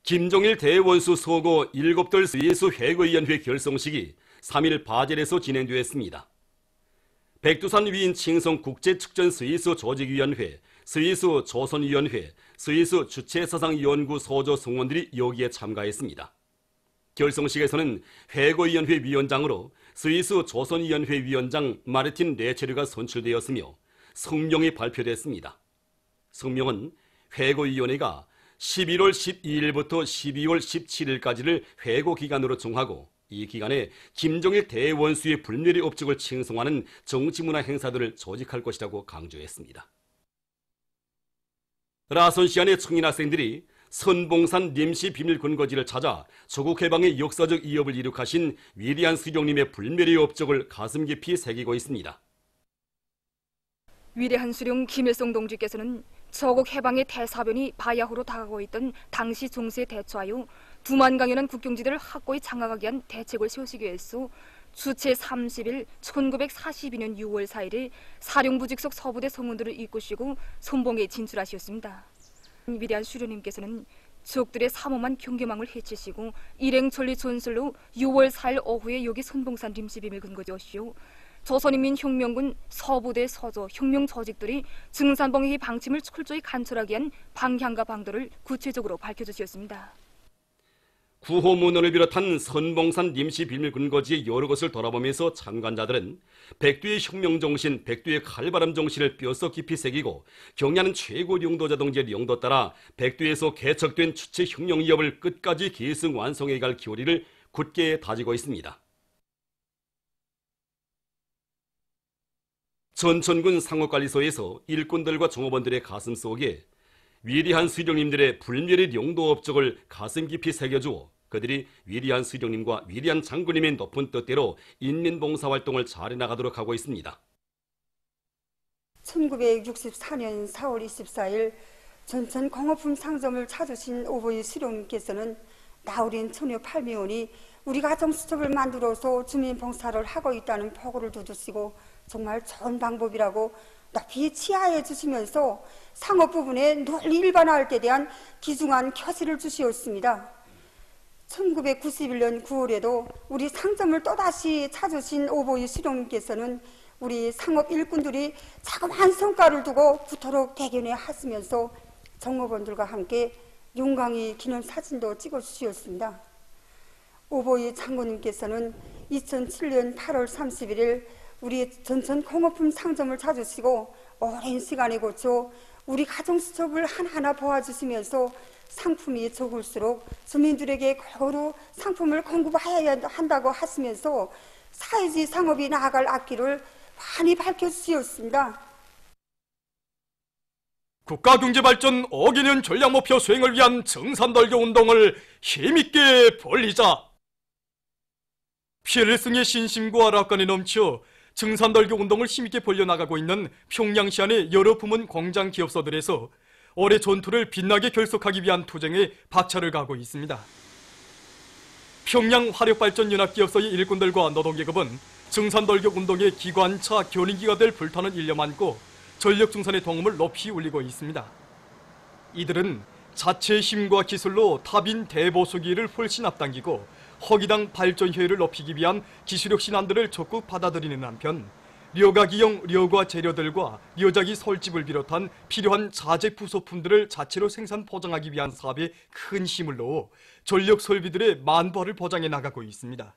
김종일 대원수 소고 7돌 스위스 회고위원회 결성식이 3일 바젤에서 진행되었습니다. 백두산 위인 칭송 국제축전 스위스 조직위원회, 스위스 조선위원회, 스위스 주체사상연구 소조 성원들이 여기에 참가했습니다. 결성식에서는 회고위원회 위원장으로 스위스 조선위원회 위원장 마르틴 네체르가 선출되었으며 성명이 발표됐습니다. 성명은 회고위원회가 11월 12일부터 12월 17일까지를 회고기간으로 정하고 이 기간에 김종일 대원수의 불멸의 업적을 칭송하는 정치문화 행사들을 조직할 것이라고 강조했습니다. 라선시안의 청인 학생들이 선봉산 님시 비밀근거지를 찾아 조국 해방의 역사적 이업을 이룩하신 위대한 수령님의 불멸의 업적을 가슴 깊이 새기고 있습니다. 위대한 수령 김일성 동지께서는 조국 해방의 대사변이 바야흐로 다가오고 있던 당시 정세에 대처하여 9만강연한 국경지대를 확고히 장악하기 위한 대책을 세우시기 위해서 주체 30일 1942년 6월 4일에 사령부직속 서부대 성원들을 이끄시고 선봉에 진출하셨습니다. 위대한 수령님께서는 적들의 삼엄한 경계망을 해치시고 일행 전리 전설로 6월 4일 오후에 여기 선봉산 림시비밀 근거지였시오. 조선인민혁명군 서부대 서조 혁명 조직들이 증산봉의 방침을 철저히 관철하기 위한 방향과 방도를 구체적으로 밝혀주셨습니다. 구호문헌을 비롯한 선봉산 님시비밀근거지의 여러 것을 돌아보면서 참관자들은 백두의 혁명정신, 백두의 칼바람 정신을 뼛속 깊이 새기고 경야는 최고 영도자 동지의 영도 따라 백두에서 개척된 주체 혁명 이업을 끝까지 계승 완성해 갈 기울이를 굳게 다지고 있습니다. 전천군 상업관리소에서 일꾼들과 종업원들의 가슴 속에 위대한 수령님들의 불멸의 영도 업적을 가슴 깊이 새겨주어 그들이 위대한 수령님과 위대한 장군님의 높은 뜻대로 인민봉사활동을 잘해나가도록 하고 있습니다. 1964년 4월 24일 전천 공업품 상점을 찾으신 오보이 수령님께서는 나우린 처녀 팔미원이 우리 가정 수첩을 만들어서 주민봉사를 하고 있다는 보고를 두드시고 정말 좋은 방법이라고 높이 치하해 주시면서 상업 부분에 널리 일반화할 때 대한 귀중한 교시를 주시었습니다. 1991년 9월에도 우리 상점을 또다시 찾으신 오보이 수령님께서는 우리 상업 일꾼들이 자그마한 성과를 두고 그토록 대견해 하시면서 종업원들과 함께 용광이 기념사진도 찍어주셨습니다. 오보이 장군님께서는 2007년 8월 31일 우리 전천 공업품 상점을 찾으시고 오랜 시간에 거쳐 우리 가정수첩을 하나하나 보아주시면서 상품이 적을수록 주민들에게 골고루 상품을 공급해야 한다고 하시면서 사회주의 상업이 나아갈 앞길을 많이 밝혀주셨습니다. 국가경제발전 5개년 전략목표 수행을 위한 정산덜교 운동을 힘있게 벌리자. 피엘승의 신심과 낙관에 넘쳐 증산덜교 운동을 힘있게 벌려나가고 있는 평양시안의 여러 부문 공장 기업소들에서 올해 전투를 빛나게 결속하기 위한 투쟁에 박차를 가하고 있습니다. 평양 화력발전연합기업소의 일꾼들과 노동계급은 증산덜교 운동의 기관차 견인기가 될 불타는 일념 안고 전력 증산의 동음을 높이 울리고 있습니다. 이들은 자체의 힘과 기술로 타빈 대보수기를 훨씬 앞당기고 허기당 발전 효율을 높이기 위한 기술력 신안들을 적극 받아들이는 한편 려가기용 려과 재료들과 려자기 설집을 비롯한 필요한 자재 부속품들을 자체로 생산 포장하기 위한 사업에 큰 힘을 넣어 전력 설비들의 만부화를 보장해 나가고 있습니다.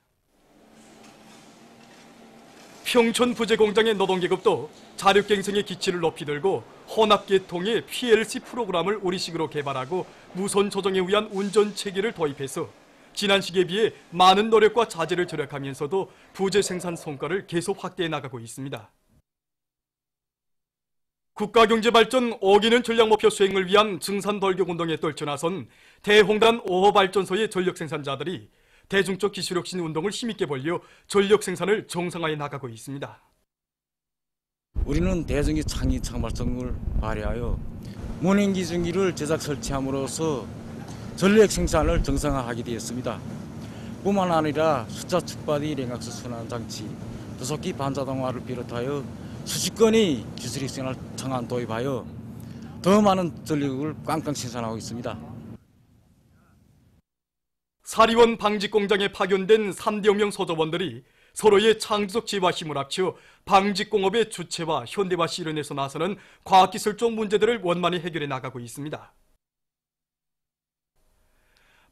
평촌 부재공장의 노동계급도 자력갱생의 기치를 높이 들고 혼합계통의 PLC 프로그램을 우리식으로 개발하고 무선 조정에 의한 운전 체계를 도입해서 지난 시기에 비해 많은 노력과 자재를 절약하면서도 부재 생산 성과를 계속 확대해 나가고 있습니다. 국가경제발전 5개년 전략목표 수행을 위한 증산덜교 운동에 떨쳐나선 대홍단 5호 발전소의 전력 생산자들이 대중적 기술혁신 운동을 힘있게 벌려 전력 생산을 정상화해 나가고 있습니다. 우리는 대중의 창의 창발성을 발휘하여 μον행기중기를 제작 설치함으로써 전력 생산을 정상화하게 되었습니다. 뿐만 아니라 숫자 축바디 냉각수 순환 장치, 도속기 반자동화를 비롯하여 수십 건의 기술혁신을 창안 도입하여 더 많은 전력을 꽝꽝 생산하고 있습니다. 사리원 방직 공장에 파견된 3대혁명 소조원들이 서로의 창조적 지혜와 힘을 합쳐 방직공업의 주체와 현대화 실현에서 나서는 과학기술 쪽 문제들을 원만히 해결해 나가고 있습니다.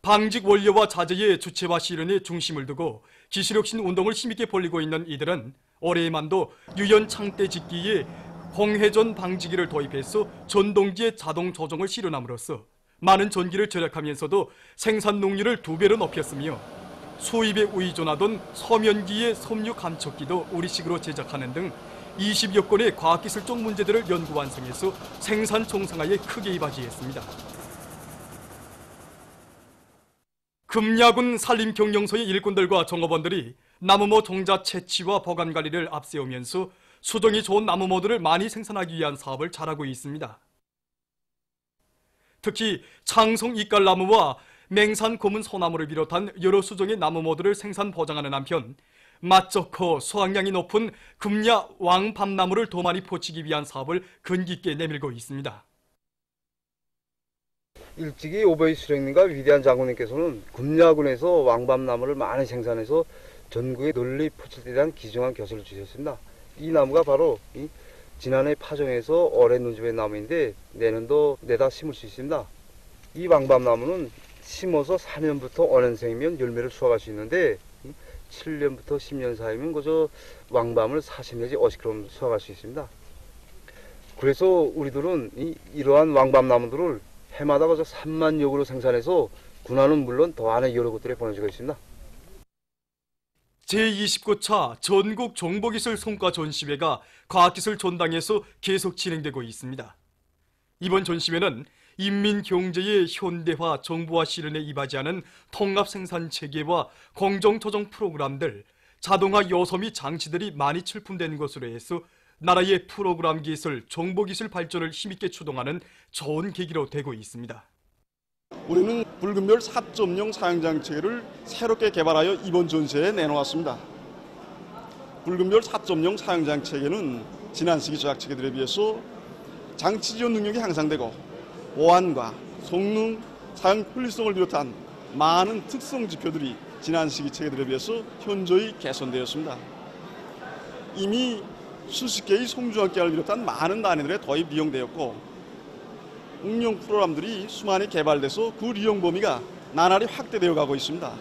방직 원료와 자재의 주체화 실현에 중심을 두고 기술혁신 운동을 힘있게 벌이고 있는 이들은 올해에만도 유연 창대 직기에 공회전 방지기를 도입해서 전동기의 자동 조종을 실현함으로써 많은 전기를 절약하면서도 생산 농률을 2배로 높였으며 수입에 의존하던 소면기의 섬유 감촉기도 우리식으로 제작하는 등 20여 건의 과학기술적 문제들을 연구 완성해서 생산 정상화에 크게 이바지했습니다. 금야군 산림경영소의 일꾼들과 종업원들이 나무모 종자 채취와 보관 관리를 앞세우면서 수종이 좋은 나무모들을 많이 생산하기 위한 사업을 잘하고 있습니다. 특히 창성 이깔나무와 맹산 고문 소나무를 비롯한 여러 수종의 나무모들을 생산 보장하는 한편 맛 좋고 수확량이 높은 금야 왕밤나무를 더 많이 포치기 위한 사업을 근기 있게 내밀고 있습니다. 일찍이 오버이 수령님과 위대한 장군님께서는 금야군에서 왕밤나무를 많이 생산해서 전국에 널리 포칠 때 대한 귀중한 교수를 주셨습니다. 이 나무가 바로 지난해 파종해서 올해 눈집의 나무인데 내년도 내다 심을 수 있습니다. 이 왕밤나무는 심어서 4년부터 5년생이면 열매를 수확할 수 있는데 7년부터 10년 사이면 그저 왕밤을 40 내지 50kg 수확할 수 있습니다. 그래서 우리들은 이러한 왕밤나무들을 해마다 그저 3만 엽으로 생산해서 군화는 물론 더 안에 여러 곳들에 보내주고 있습니다. 제29차 전국 정보기술 성과 전시회가 과학기술 전당에서 계속 진행되고 있습니다. 이번 전시회는 인민 경제의 현대화, 정보화 실현에 이바지하는 통합 생산 체계와 공정 조정 프로그램들, 자동화 요소 및 장치들이 많이 출품된 것으로 해서 나라의 프로그램 기술, 정보 기술 발전을 힘있게 추동하는 좋은 계기로 되고 있습니다. 우리는 붉은별 4.0 사용장치를 새롭게 개발하여 이번 전시회에 내놓았습니다. 붉은별 4.0 사용장치에는 지난 시기 조작 체계들에 비해서 장치 지원 능력이 향상되고 보안과 성능, 사용 편리성을 비롯한 많은 특성 지표들이 지난 시기 체계들에 비해서 현저히 개선되었습니다. 이미 수십 개의 송중학교를 비롯한 많은 단위들에 도입 이용되었고 응용 프로그램들이 수많이 개발돼서 그 이용 범위가 나날이 확대되어 가고 있습니다.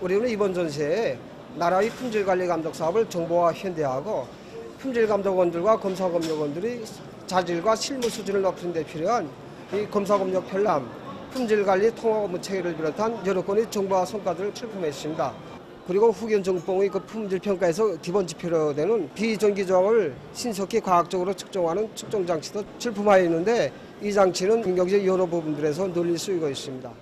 우리는 이번 전시회에 나라의 품질관리 감독 사업을 정보화 현대화하고 품질감독원들과 검사검역원들이 자질과 실무 수준을 높이는 데 필요한 이 검사검역 편람, 품질관리 통합 업무 체계를 비롯한 여러 건의 정보화 성과들을 출품했습니다. 그리고 후견 정봉의 그 품질 평가에서 기본 지표로 되는 비전기 저항을 신속히 과학적으로 측정하는 측정 장치도 출품하여 있는데 이 장치는 경제 여러 부분들에서 널리 쓰이고 있습니다.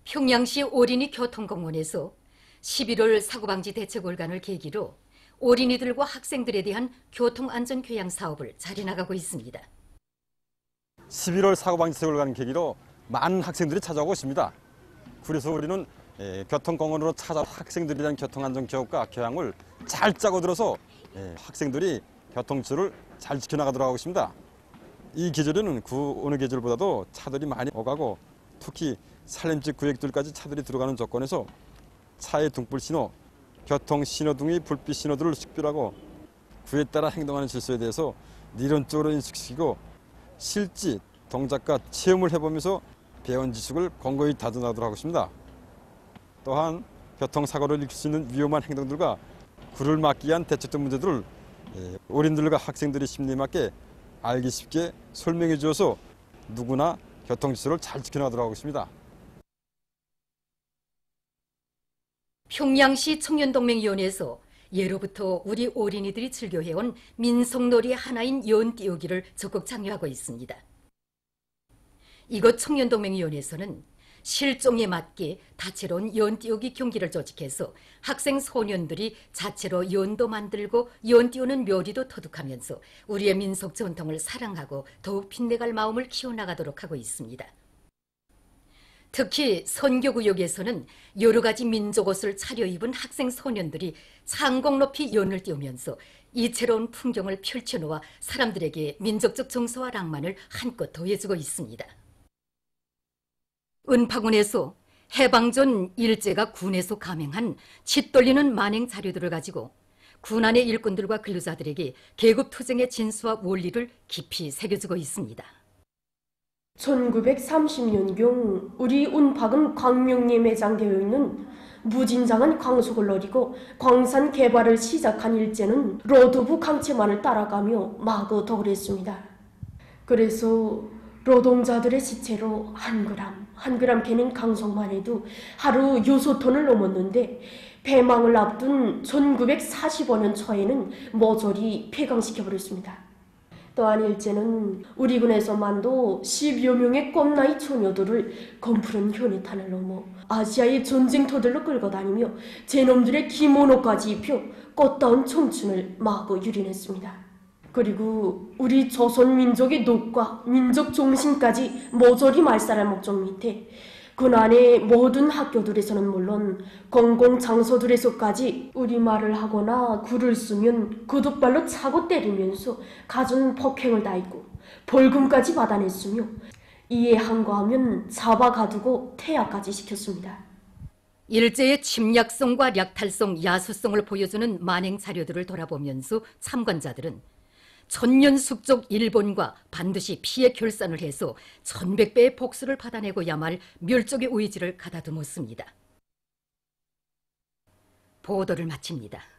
평양시 어린이 교통공원에서 11월 사고방지 대책올간을 계기로 어린이들과 학생들에 대한 교통안전교양 사업을 잘해나가고 있습니다. 11월 사고방지 대책올간 계기로 많은 학생들이 찾아오고 있습니다. 그래서 우리는 교통공원으로 찾아온 학생들에 대한 교통안전 교육과 교양을 잘 짜고 들어서 학생들이 교통질을 잘 지켜나가도록 하고 있습니다. 이 계절에는 그 어느 계절보다도 차들이 많이 오가고 특히 산림집 구역들까지 차들이 들어가는 조건에서 차의 등불 신호, 교통 신호등의 불빛 신호들을 식별하고 그에 따라 행동하는 질서에 대해서 이론적으로 인식시키고 실제 동작과 체험을 해보면서 배운 지식을 공고히 다져나가도록 하고 있습니다. 또한 교통사고를 일으킬 수 있는 위험한 행동들과 그를 막기 위한 대책적 문제들을 어린이들과 학생들이 심리에 맞게 알기 쉽게 설명해 주어서 누구나 교통질서를 잘 지켜나가도록 하고 있습니다. 평양시 청년동맹위원회에서 예로부터 우리 어린이들이 즐겨해온 민속놀이의 하나인 연띄우기를 적극 장려하고 있습니다. 이곳 청년동맹위원회에서는 실종에 맞게 다채로운 연띄우기 경기를 조직해서 학생 소년들이 자체로 연도 만들고 연띄우는 묘리도 터득하면서 우리의 민속 전통을 사랑하고 더욱 빛내갈 마음을 키워나가도록 하고 있습니다. 특히 선교구역에서는 여러 가지 민족 옷을 차려입은 학생 소년들이 상공 높이 연을 띄우면서 이채로운 풍경을 펼쳐놓아 사람들에게 민족적 정서와 낭만을 한껏 더해주고 있습니다. 은파군에서 해방전 일제가 군에서 감행한 짓돌리는 만행 자료들을 가지고 군안의 일꾼들과 근로자들에게 계급 투쟁의 진수와 원리를 깊이 새겨주고 있습니다. 1930년경 우리 운팍은 광명리에 매장되어 있는 무진장한 광속을 노리고 광산 개발을 시작한 일제는 로드부 강체만을 따라가며 마구 덕을했습니다. 그래서 노동자들의 시체로 한 그램 캐는 강속만 해도 하루 6톤을 넘었는데 폐망을 앞둔 1945년 초에는 모조리 폐강시켜버렸습니다. 또한 일제는 우리 군에서만도 10여 명의 꼼나이 처녀들을 검푸른 현해탄을 넘어 아시아의 전쟁터들로 끌고 다니며 제놈들의 기모노까지 입혀 꽃다운 청춘을 마구 유린했습니다. 그리고 우리 조선 민족의 녹과 민족 정신까지 모조리 말살할 목적 밑에 군안의 모든 학교들에서는 물론 공공장소들에서까지 우리말을 하거나 글을 쓰면 구둣발로 차고 때리면서 갖은 폭행을 다했고 벌금까지 받아냈으며 이에 항거하면 잡아가두고 퇴학까지 시켰습니다. 일제의 침략성과 약탈성, 야수성을 보여주는 만행 자료들을 돌아보면서 참관자들은 천년숙적 일본과 반드시 피해 결산을 해서 1100배의 복수를 받아내고야 말 멸족의 의지를 가다듬었습니다. 보도를 마칩니다.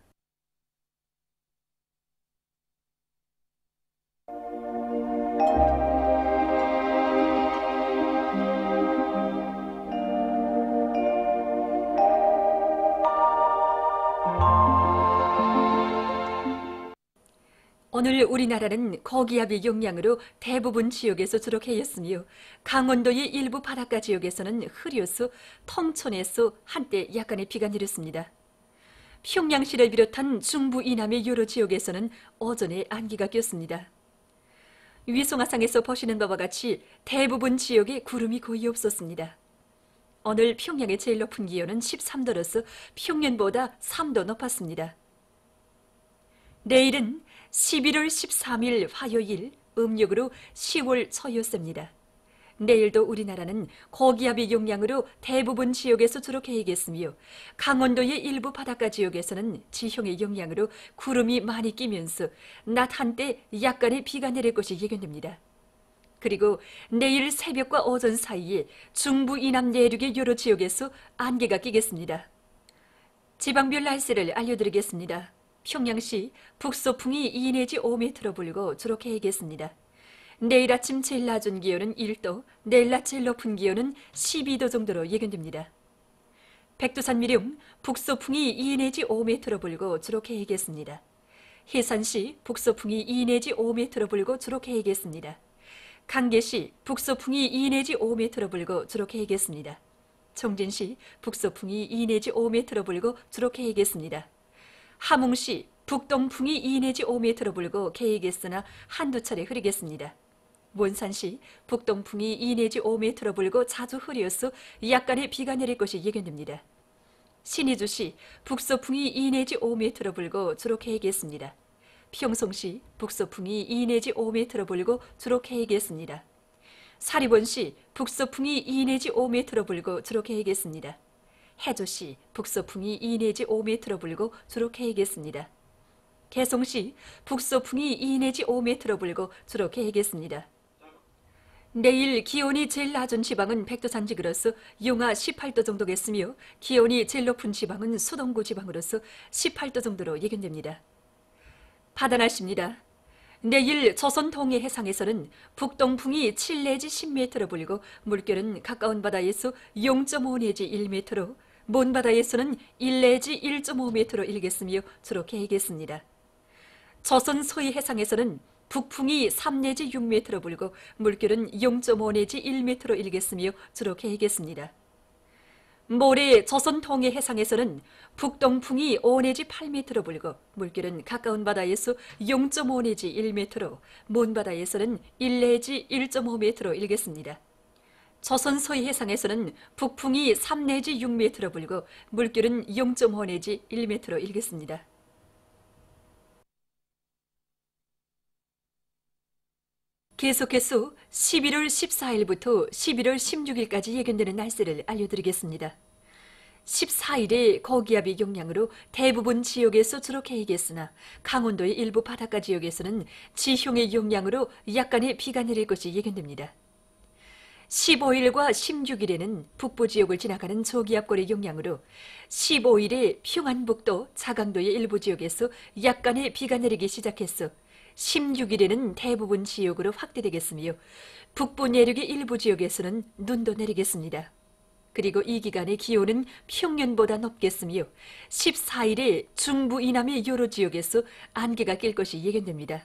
오늘 우리나라는 고기압의 영향으로 대부분 지역에서 주로 해였으며 강원도의 일부 바닷가 지역에서는 흐려서 통천에서 한때 약간의 비가 내렸습니다. 평양시를 비롯한 중부 이남의 여러 지역에서는 오전에 안개가 꼈습니다. 위성화상에서 보시는 바와 같이 대부분 지역에 구름이 거의 없었습니다. 오늘 평양의 제일 높은 기온은 13도로서 평년보다 3도 높았습니다. 내일은 11월 13일 화요일, 음력으로 10월 초였습니다. 내일도 우리나라는 고기압의 영향으로 대부분 지역에서 주로 개겠으며 강원도의 일부 바닷가 지역에서는 지형의 영향으로 구름이 많이 끼면서 낮 한때 약간의 비가 내릴 것이 예견됩니다. 그리고 내일 새벽과 오전 사이에 중부 이남 내륙의 여러 지역에서 안개가 끼겠습니다. 지방별 날씨를 알려드리겠습니다. 평양시 북서풍이 2 내지 5m로 불고 주로 개겠습니다. 내일 아침 제일 낮은 기온은 1도, 내일 낮 제일 높은 기온은 12도 정도로 예견됩니다. 백두산 미령 북서풍이 2 내지 5m로 불고 주로 개겠습니다. 해산시 북서풍이 2 내지 5m로 불고 주로 개겠습니다. 강계시 북서풍이 2 내지 5m로 불고 주로 개겠습니다. 청진시 북서풍이 2 내지 5m로 불고 주로 개겠습니다. 함흥시 북동풍이 2 내지 5m로 불고 개이겠으나 한두 차례 흐리겠습니다. 몬산시 북동풍이 2 내지 5m로 불고 자주 흐려서 약간의 비가 내릴 것이 예견됩니다. 신의주시 북서풍이 2 내지 5m로 불고 주로 개이겠습니다. 평송시 북서풍이 2 내지 5m로 불고 주로 개이겠습니다. 사리본시 북서풍이 2 내지 5m로 불고 주로 개이겠습니다. 해조시 북서풍이 2 내지 5m로 불고 주로 개이겠습니다. 개송시 북서풍이 2 내지 5m로 불고 주로 개이겠습니다. 내일 기온이 제일 낮은 지방은 백두산 지구로서 용화 18도 정도겠으며 기온이 제일 높은 지방은 수동구 지방으로서 18도 정도로 예견됩니다. 바다 날씨입니다. 내일 조선 동해 해상에서는 북동풍이 7 내지 10m로 불고 물결은 가까운 바다에서 0.5 내지 1m로 먼 바다에서는 1 내지 1.5m로 일겠으며 주로 개이겠습니다. 조선 서해 해상에서는 북풍이 3 내지 6m로 불고 물결은 0.5 내지 1m로 일겠으며 주로 개이겠습니다. 모레 조선 동해 해상에서는 북동풍이 5 내지 8m로 불고 물결은 가까운 바다에서 0.5 내지 1m로 먼 바다에서는 1 내지 1.5m로 일겠습니다. 조선 서해 해상에서는 북풍이 3 내지 6m로 불고 물결은 0.5 내지 1m로 일겠습니다. 계속해서 11월 14일부터 11월 16일까지 예견되는 날씨를 알려드리겠습니다. 14일에 거기압이 영향으로 대부분 지역에서 주로 개이겠으나 강원도의 일부 바닷가 지역에서는 지형의 영향으로 약간의 비가 내릴 것이 예견됩니다. 15일과 16일에는 북부 지역을 지나가는 저기압골의 영향으로 15일에 평안북도, 자강도의 일부 지역에서 약간의 비가 내리기 시작했어 16일에는 대부분 지역으로 확대되겠으며 북부 내륙의 일부 지역에서는 눈도 내리겠습니다. 그리고 이 기간의 기온은 평년보다 높겠으며 14일에 중부 이남의 여러 지역에서 안개가 낄 것이 예견됩니다.